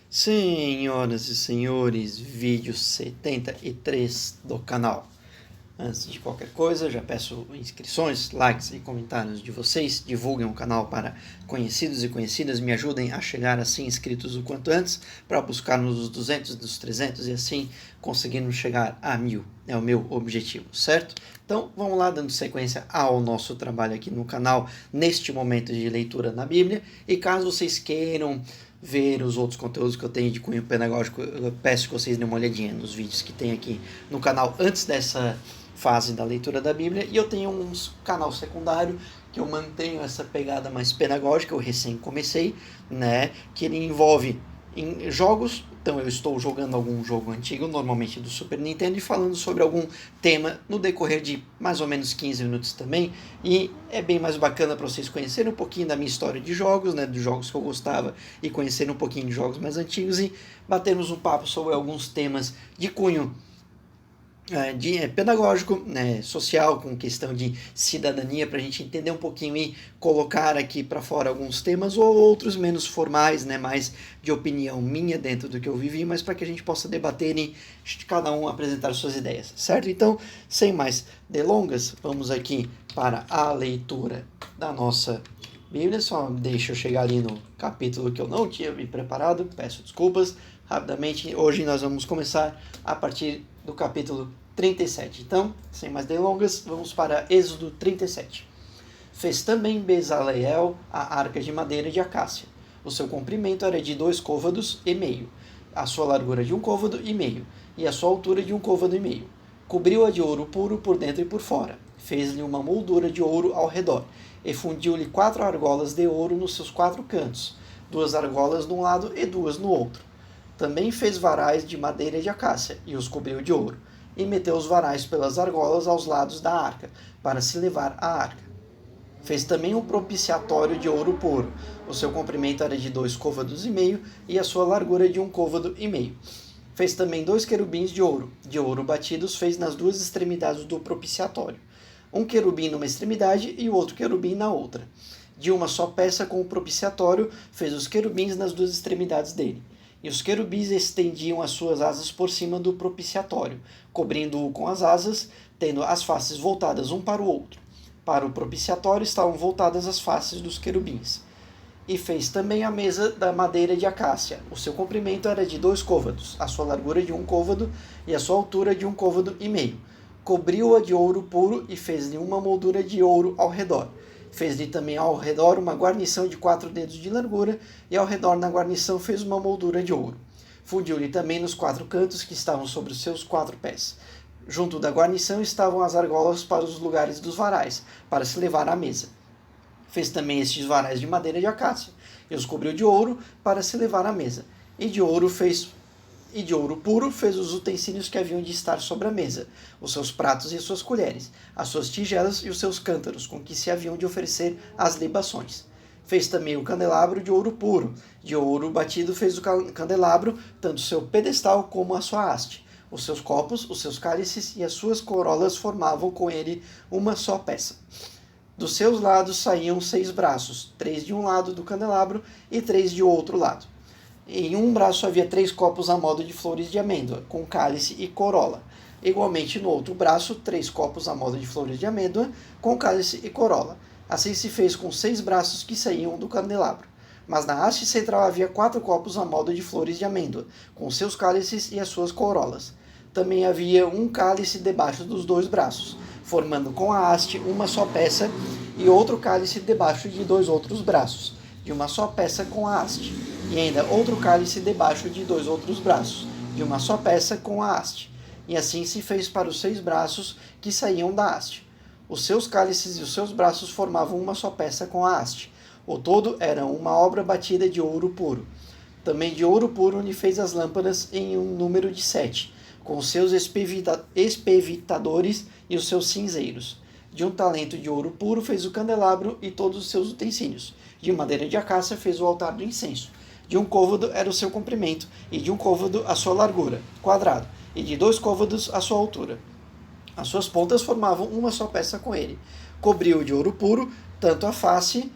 Senhoras e senhores, vídeo 73 do canal. Antes de qualquer coisa, já peço inscrições, likes e comentários de vocês. Divulguem o canal para conhecidos e conhecidas, me ajudem a chegar assim inscritos o quanto antes, para buscarmos os 200, dos 300 e assim conseguirmos chegar a 1000. É o meu objetivo, certo? Então, vamos lá, dando sequência ao nosso trabalho aqui no canal, neste momento de leitura na Bíblia. E caso vocês queiram ver os outros conteúdos que eu tenho de cunho pedagógico, eu peço que vocês dêem uma olhadinha nos vídeos que tem aqui no canal antes dessa fase da leitura da Bíblia. E eu tenho um canal secundário que eu mantenho essa pegada mais pedagógica, eu recém comecei, né, que ele envolve em jogos. Então eu estou jogando algum jogo antigo, normalmente do Super Nintendo, e falando sobre algum tema no decorrer de mais ou menos 15 minutos também. E é bem mais bacana para vocês conhecerem um pouquinho da minha história de jogos, né, dos jogos que eu gostava, e conhecerem um pouquinho de jogos mais antigos e batermos um papo sobre alguns temas de cunho pedagógico, né, social, com questão de cidadania, para a gente entender um pouquinho e colocar aqui para fora alguns temas, ou outros menos formais, né, mais de opinião minha dentro do que eu vivi, mas para que a gente possa debater e cada um apresentar suas ideias, certo? Então, sem mais delongas, vamos aqui para a leitura da nossa Bíblia. Só deixa eu chegar ali no capítulo que eu não tinha me preparado, peço desculpas. Rapidamente, hoje nós vamos começar a partir do capítulo 37. Então, sem mais delongas, vamos para Êxodo 37. Fez também Bezaleel a arca de madeira de acácia. O seu comprimento era de 2 côvados e meio, a sua largura de 1 côvado e meio, e a sua altura de 1 côvado e meio. Cobriu-a de ouro puro por dentro e por fora. Fez-lhe uma moldura de ouro ao redor, e fundiu-lhe 4 argolas de ouro nos seus 4 cantos, 2 argolas num lado e 2 no outro. Também fez varais de madeira de acácia, e os cobriu de ouro, e meteu os varais pelas argolas aos lados da arca, para se levar a arca. Fez também um propiciatório de ouro puro. O seu comprimento era de 2 côvados e meio, e a sua largura de 1 côvado e meio. Fez também 2 querubins de ouro batidos fez nas 2 extremidades do propiciatório. Um querubim numa extremidade e o outro querubim na outra. De uma só peça com o propiciatório, fez os querubins nas 2 extremidades dele. E os querubins estendiam as suas asas por cima do propiciatório, cobrindo-o com as asas, tendo as faces voltadas um para o outro. Para o propiciatório estavam voltadas as faces dos querubins. E fez também a mesa da madeira de acácia. O seu comprimento era de 2 côvados, a sua largura de 1 côvado e a sua altura de 1 côvado e meio. Cobriu-a de ouro puro e fez-lhe uma moldura de ouro ao redor. Fez-lhe também ao redor uma guarnição de 4 dedos de largura, e ao redor na guarnição fez uma moldura de ouro. Fundiu-lhe também nos 4 cantos que estavam sobre os seus 4 pés. Junto da guarnição estavam as argolas para os lugares dos varais, para se levar à mesa. Fez também estes varais de madeira de acácia, e os cobriu de ouro para se levar à mesa. E de ouro puro fez os utensílios que haviam de estar sobre a mesa, os seus pratos e as suas colheres, as suas tigelas e os seus cântaros, com que se haviam de oferecer as libações. Fez também o candelabro de ouro puro. De ouro batido fez o candelabro, tanto o seu pedestal como a sua haste. Os seus copos, os seus cálices e as suas corolas formavam com ele uma só peça. Dos seus lados saíam 6 braços, 3 de um lado do candelabro e 3 de outro lado. Em um braço havia 3 copos a modo de flores de amêndoa, com cálice e corola. Igualmente no outro braço, 3 copos a modo de flores de amêndoa, com cálice e corola. Assim se fez com 6 braços que saíam do candelabro. Mas na haste central havia 4 copos a modo de flores de amêndoa, com seus cálices e as suas corolas. Também havia um cálice debaixo dos 2 braços, formando com a haste uma só peça, e outro cálice debaixo de 2 outros braços, de uma só peça com a haste. E ainda outro cálice debaixo de 2 outros braços, de uma só peça com a haste. E assim se fez para os 6 braços que saíam da haste. Os seus cálices e os seus braços formavam uma só peça com a haste. O todo era uma obra batida de ouro puro. Também de ouro puro lhe fez as lâmpadas em um número de 7, com os seus espevitadores e os seus cinzeiros. De um talento de ouro puro fez o candelabro e todos os seus utensílios. De madeira de acácia fez o altar do incenso. De 1 côvado era o seu comprimento, e de 1 côvado a sua largura, quadrado, e de 2 côvados a sua altura. As suas pontas formavam uma só peça com ele. Cobriu de ouro puro tanto a face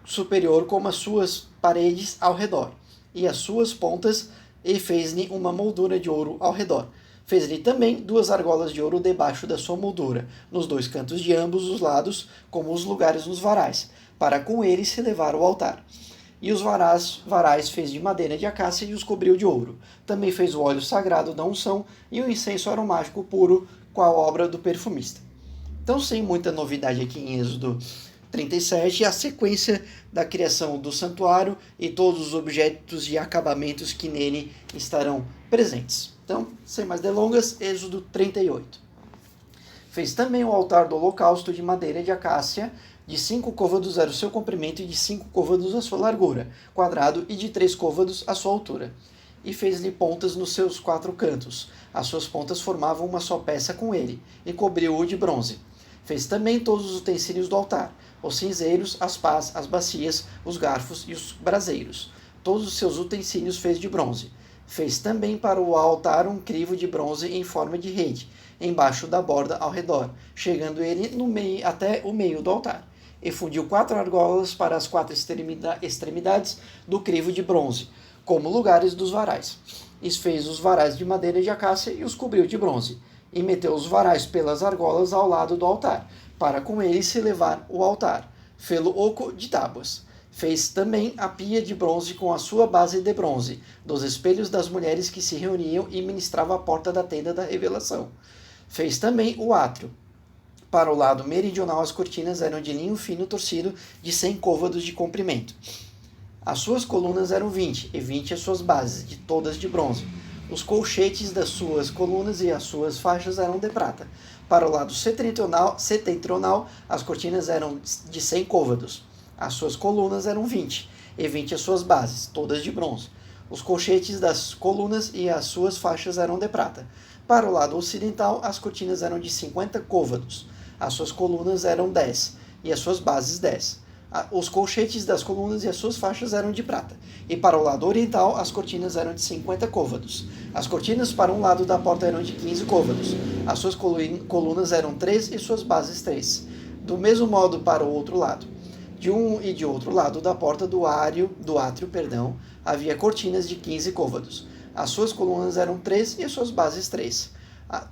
superior como as suas paredes ao redor. e as suas pontas, e fez-lhe uma moldura de ouro ao redor. Fez-lhe também 2 argolas de ouro debaixo da sua moldura, nos 2 cantos de ambos os lados, como os lugares nos varais, para com eles se levar o altar. E os varais fez de madeira de acácia e os cobriu de ouro. Também fez o óleo sagrado da unção e o incenso aromático puro, com a obra do perfumista. Então, sem muita novidade aqui em Êxodo 37, a sequência da criação do santuário e todos os objetos e acabamentos que nele estarão presentes. Então, sem mais delongas, Êxodo 38. Fez também o altar do holocausto de madeira de acácia, de 5 côvados era o seu comprimento e de 5 côvados a sua largura, quadrado, e de 3 côvados a sua altura. E fez-lhe pontas nos seus 4 cantos. As suas pontas formavam uma só peça com ele, e cobriu-o de bronze. Fez também todos os utensílios do altar, os cinzeiros, as pás, as bacias, os garfos e os braseiros. Todos os seus utensílios fez de bronze. Fez também para o altar um crivo de bronze em forma de rede, embaixo da borda ao redor, chegando ele no meio, até o meio do altar. E fundiu 4 argolas para as 4 extremidades do crivo de bronze, como lugares dos varais. E fez os varais de madeira de acácia e os cobriu de bronze. E meteu os varais pelas argolas ao lado do altar, para com eles se levar o altar. Fê-lo oco de tábuas. Fez também a pia de bronze com a sua base de bronze, dos espelhos das mulheres que se reuniam e ministravam à porta da tenda da revelação. Fez também o átrio. Para o lado meridional, as cortinas eram de linho fino torcido de 100 côvados de comprimento. As suas colunas eram 20, e 20 as suas bases, de todas de bronze. Os colchetes das suas colunas e as suas faixas eram de prata. Para o lado setentrional, as cortinas eram de 100 côvados. As suas colunas eram 20, e 20 as suas bases, todas de bronze. Os colchetes das colunas e as suas faixas eram de prata. Para o lado ocidental, as cortinas eram de 50 côvados. As suas colunas eram 10, e as suas bases 10. Os colchetes das colunas e as suas faixas eram de prata. E para o lado oriental, as cortinas eram de 50 côvados. As cortinas para um lado da porta eram de 15 côvados. As suas colunas eram 3 e suas bases 3. Do mesmo modo para o outro lado. De um e de outro lado da porta do átrio, havia cortinas de 15 côvados. As suas colunas eram 3 e as suas bases 3.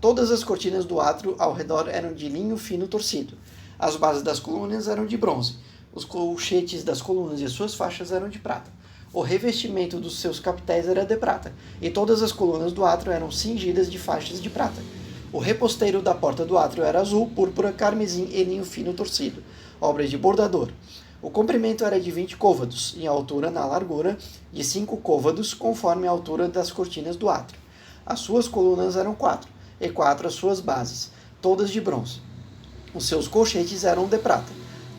Todas as cortinas do átrio ao redor eram de linho fino torcido. As bases das colunas eram de bronze. Os colchetes das colunas e as suas faixas eram de prata. O revestimento dos seus capitéis era de prata, e todas as colunas do átrio eram cingidas de faixas de prata. O reposteiro da porta do átrio era azul, púrpura, carmesim e linho fino torcido, obra de bordador. O comprimento era de 20 côvados, e a altura na largura de 5 côvados, conforme a altura das cortinas do átrio. As suas colunas eram 4, e 4 as suas bases, todas de bronze. Os seus colchetes eram de prata,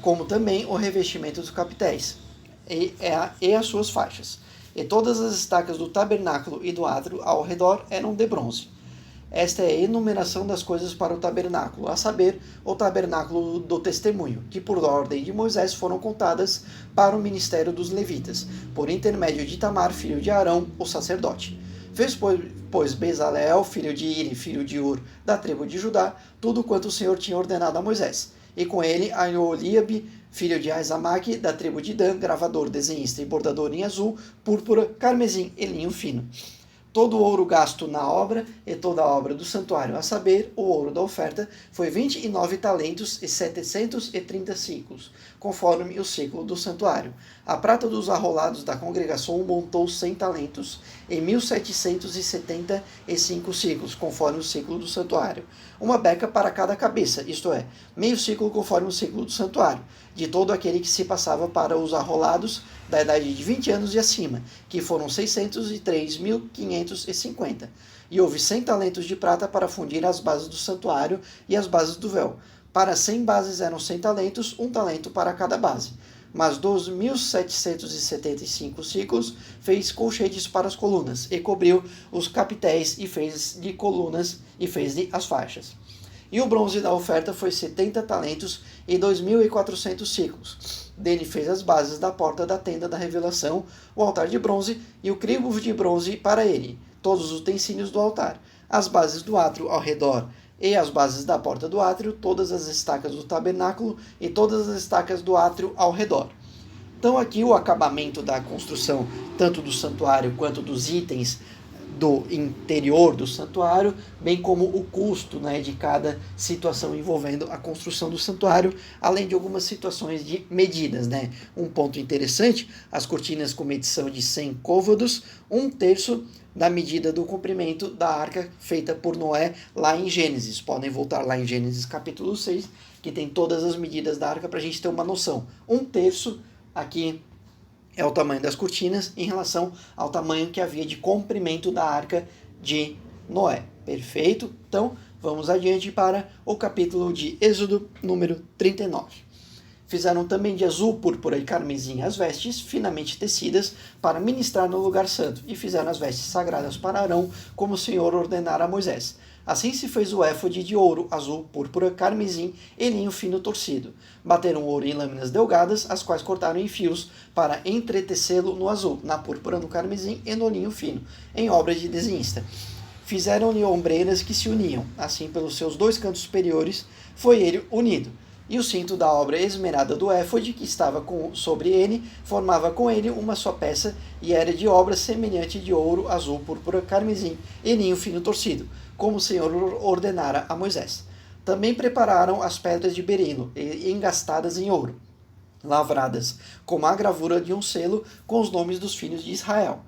como também o revestimento dos capitéis, e as suas faixas. E todas as estacas do tabernáculo e do átrio ao redor eram de bronze. Esta é a enumeração das coisas para o tabernáculo, a saber, o tabernáculo do testemunho, que por ordem de Moisés foram contadas para o ministério dos levitas, por intermédio de Itamar, filho de Arão, o sacerdote. Fez, pois, Bezaleel, filho de Iri, filho de Ur, da tribo de Judá, tudo quanto o Senhor tinha ordenado a Moisés. E com ele, Aholiabe, filho de Aizamaque, da tribo de Dan, gravador, desenhista e bordador em azul, púrpura, carmesim e linho fino. Todo o ouro gasto na obra e toda a obra do santuário, a saber, o ouro da oferta, foi 29 talentos e 730 ciclos, conforme o ciclo do santuário. A prata dos arrolados da congregação montou 100 talentos e 1.775 ciclos, conforme o ciclo do santuário. Uma beca para cada cabeça, isto é, meio ciclo conforme o ciclo do santuário, de todo aquele que se passava para os arrolados da idade de 20 anos e acima, que foram 603.550. E houve 100 talentos de prata para fundir as bases do santuário e as bases do véu. Para 100 bases eram 100 talentos, um talento para cada base. Mas dos 1.775 ciclos fez colchetes para as colunas, e cobriu os capitéis, e fez de colunas, e fez-lhe as faixas. E o bronze da oferta foi 70 talentos e 2.400 ciclos. Dele fez as bases da porta da tenda da revelação, o altar de bronze e o crivo de bronze para ele, todos os utensílios do altar, as bases do átrio ao redor e as bases da porta do átrio, todas as estacas do tabernáculo e todas as estacas do átrio ao redor. Então aqui o acabamento da construção, tanto do santuário quanto dos itens do interior do santuário, bem como o custo, né, de cada situação envolvendo a construção do santuário, além de algumas situações de medidas, né. Um ponto interessante, as cortinas com medição de 100 côvados, 1/3 da medida do comprimento da arca feita por Noé lá em Gênesis. Podem voltar lá em Gênesis capítulo 6, que tem todas as medidas da arca para a gente ter uma noção. 1/3 aqui é o tamanho das cortinas em relação ao tamanho que havia de comprimento da arca de Noé. Perfeito? Então, vamos adiante para o capítulo de Êxodo, número 39. Fizeram também de azul, púrpura e carmesim as vestes, finamente tecidas, para ministrar no lugar santo, e fizeram as vestes sagradas para Arão, como o Senhor ordenara a Moisés. Assim se fez o éfode de ouro, azul, púrpura, carmesim e linho fino torcido. Bateram ouro em lâminas delgadas, as quais cortaram em fios, para entretecê-lo no azul, na púrpura, no carmesim e no linho fino, em obra de desenhista. Fizeram-lhe ombreiras que se uniam, assim pelos seus 2 cantos superiores foi ele unido. E o cinto da obra esmerada do éfode, que estava sobre ele, formava com ele uma só peça, e era de obra semelhante de ouro, azul, púrpura, carmesim e linho fino torcido, como o Senhor ordenara a Moisés. Também prepararam as pedras de berilo, engastadas em ouro, lavradas como a gravura de um selo com os nomes dos filhos de Israel,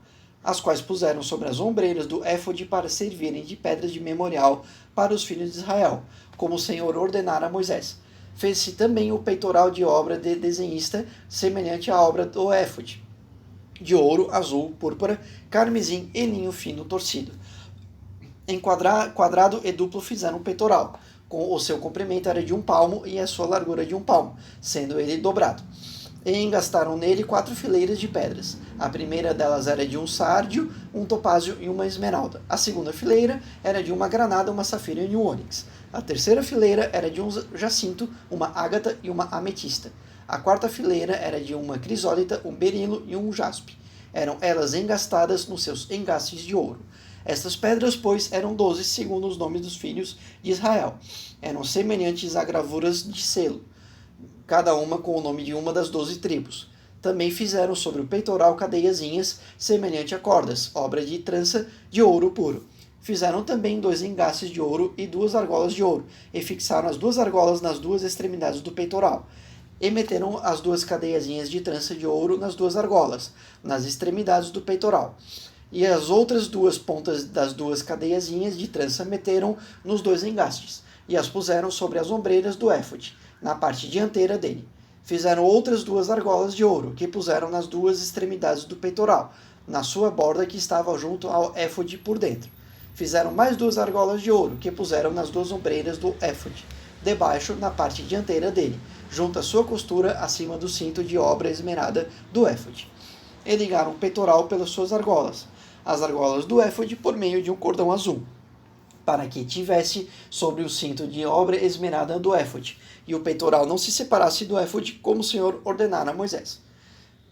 as quais puseram sobre as ombreiras do éfode para servirem de pedras de memorial para os filhos de Israel, como o Senhor ordenara a Moisés. Fez-se também o peitoral de obra de desenhista, semelhante à obra do éfode, de ouro, azul, púrpura, carmesim e linho fino torcido. Em quadrado e duplo fizeram um peitoral, com o seu comprimento era de 1 palmo e a sua largura de 1 palmo, sendo ele dobrado. E engastaram nele 4 fileiras de pedras. A primeira delas era de um sárdio, um topázio e uma esmeralda. A segunda fileira era de uma granada, uma safira e um ônix. A terceira fileira era de um jacinto, uma ágata e uma ametista. A quarta fileira era de uma crisólita, um berilo e um jaspe. Eram elas engastadas nos seus engastes de ouro. Estas pedras, pois, eram 12, segundo os nomes dos filhos de Israel. Eram semelhantes a gravuras de selo, cada uma com o nome de uma das 12 tribos. Também fizeram sobre o peitoral cadeiazinhas, semelhante a cordas, obra de trança de ouro puro. Fizeram também 2 engastes de ouro e 2 argolas de ouro, e fixaram as 2 argolas nas 2 extremidades do peitoral. E meteram as 2 cadeiazinhas de trança de ouro nas 2 argolas, nas extremidades do peitoral. E as outras 2 pontas das 2 cadeiazinhas de trança meteram nos 2 engastes, e as puseram sobre as ombreiras do éfode, na parte dianteira dele. Fizeram outras 2 argolas de ouro, que puseram nas 2 extremidades do peitoral, na sua borda que estava junto ao éfode por dentro. Fizeram mais 2 argolas de ouro, que puseram nas 2 ombreiras do éfode, debaixo, na parte dianteira dele, junto à sua costura, acima do cinto de obra esmerada do éfode. E ligaram o peitoral pelas suas argolas, as argolas do éfode por meio de um cordão azul, para que tivesse sobre o cinto de obra esmerada do éfode, e o peitoral não se separasse do éfode, como o Senhor ordenara a Moisés.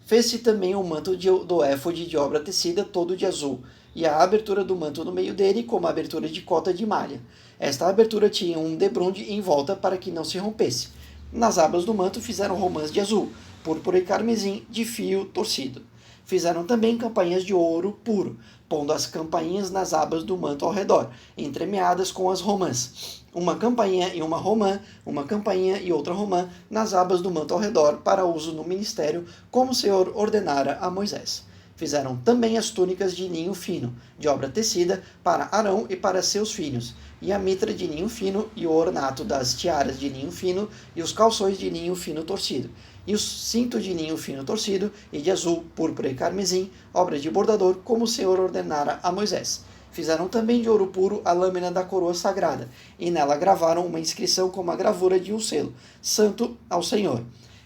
Fez-se também o manto do éfode de obra tecida, todo de azul, e a abertura do manto no meio dele, como a abertura de cota de malha. Esta abertura tinha um debronde em volta para que não se rompesse. Nas abas do manto fizeram romãs de azul, púrpura e carmesim de fio torcido. Fizeram também campainhas de ouro puro, pondo as campainhas nas abas do manto ao redor, entremeadas com as romãs. Uma campainha e uma romã, uma campainha e outra romã, nas abas do manto ao redor, para uso no ministério, como o Senhor ordenara a Moisés. Fizeram também as túnicas de linho fino, de obra tecida, para Arão e para seus filhos, e a mitra de linho fino, e o ornato das tiaras de linho fino, e os calções de linho fino torcido, e o cinto de linho fino torcido, e de azul, púrpura e carmesim, obra de bordador, como o Senhor ordenara a Moisés. Fizeram também de ouro puro a lâmina da coroa sagrada, e nela gravaram uma inscrição como a gravura de um selo, Santo ao Senhor.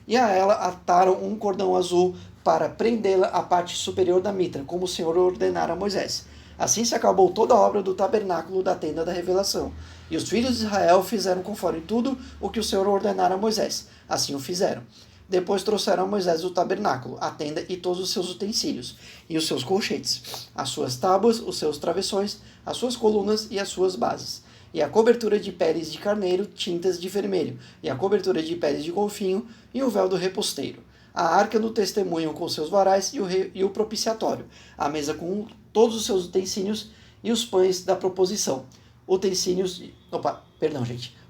E a ela ataram um cordão azul para prendê-la à parte superior da mitra, como o Senhor ordenara a Moisés. Assim se acabou toda a obra do tabernáculo da tenda da revelação. E os filhos de Israel fizeram conforme tudo o que o Senhor ordenara a Moisés. Assim o fizeram. Depois trouxeram a Moisés o tabernáculo, a tenda e todos os seus utensílios, e os seus colchetes, as suas tábuas, os seus travessões, as suas colunas e as suas bases, e a cobertura de peles de carneiro, tintas de vermelho, e a cobertura de peles de golfinho, e o véu do reposteiro. a arca do testemunho com seus varais e o propiciatório, a mesa com todos os seus utensílios e os pães da proposição. O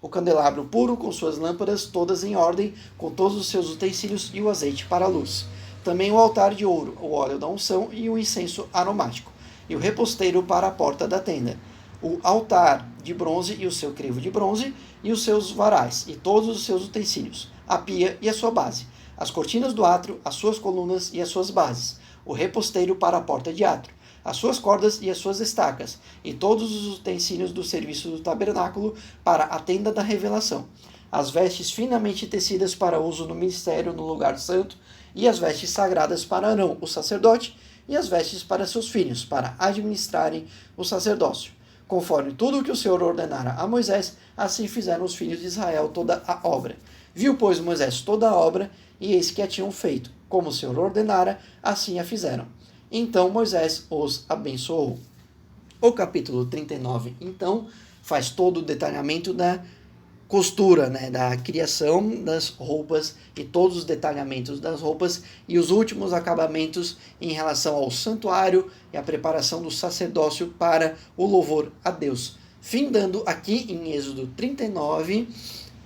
candelabro puro com suas lâmpadas todas em ordem, com todos os seus utensílios e o azeite para a luz. Também o altar de ouro, o óleo da unção e o incenso aromático, e o reposteiro para a porta da tenda. O altar de bronze e o seu crivo de bronze, e os seus varais, e todos os seus utensílios, a pia e a sua base, as cortinas do átrio, as suas colunas e as suas bases, o reposteiro para a porta de átrio, as suas cordas e as suas estacas, e todos os utensílios do serviço do tabernáculo para a tenda da revelação, as vestes finamente tecidas para uso no ministério no lugar santo, e as vestes sagradas para Arão, o sacerdote, e as vestes para seus filhos, para administrarem o sacerdócio. Conforme tudo o que o Senhor ordenara a Moisés, assim fizeram os filhos de Israel toda a obra. Viu, pois, Moisés toda a obra, e eis que a tinham feito. Como o Senhor ordenara, assim a fizeram. Então Moisés os abençoou. O capítulo 39, então, faz todo o detalhamento da costura, da criação das roupas e todos os detalhamentos das roupas e os últimos acabamentos em relação ao santuário e a preparação do sacerdócio para o louvor a Deus. Findando aqui em Êxodo 39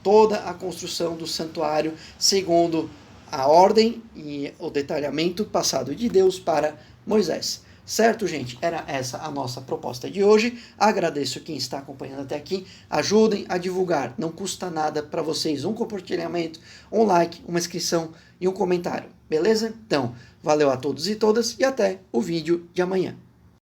toda a construção do santuário segundo a ordem e o detalhamento passado de Deus para Moisés. Certo, gente? Era essa a nossa proposta de hoje. Agradeço quem está acompanhando até aqui. Ajudem a divulgar. Não custa nada para vocês um compartilhamento, um like, uma inscrição e um comentário. Beleza? Então, valeu a todos e todas e até o vídeo de amanhã.